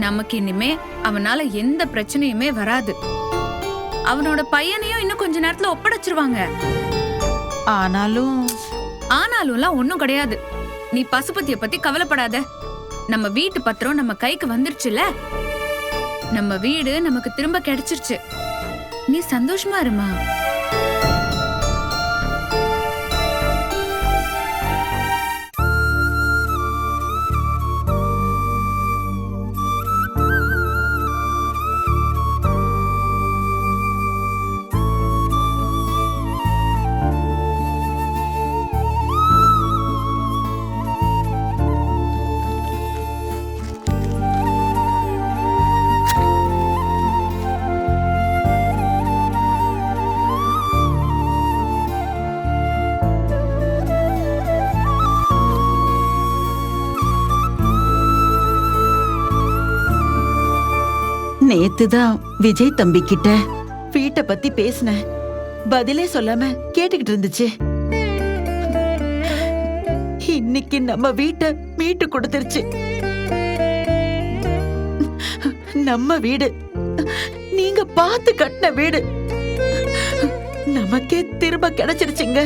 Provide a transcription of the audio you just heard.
நமக்கு இனிமே அவனால எந்த பிரச்சனையுமே வராது. அவனோட பையனையும் இன்னும் கொஞ்ச நேரத்துல ஒப்படைச்சிருவாங்க. ஆனாலும்லாம் ஒண்ணும் கிடையாது. நீ பசுபதிய பத்தி கவலைப்படாத. நம்ம வீட்டு பத்திரம் நம்ம கைக்கு வந்துருச்சுல. நம்ம வீடு நமக்கு திரும்ப கிடைச்சிருச்சு. நீ சந்தோஷமா இருமா. நேத்துதான் விஜய் தம்பி கிட்ட வீட்டை பத்தி பேசின. பதிலே சொல்லாம கேட்டுக்கிட்டு இருந்துச்சு. இன்னைக்கு நம்ம வீட்டை மீட்டு கொடுத்துருச்சு. நம்ம வீடு, நீங்க பார்த்து கட்டின வீடு நமக்கே திரும்ப கிடைச்சிருச்சுங்க.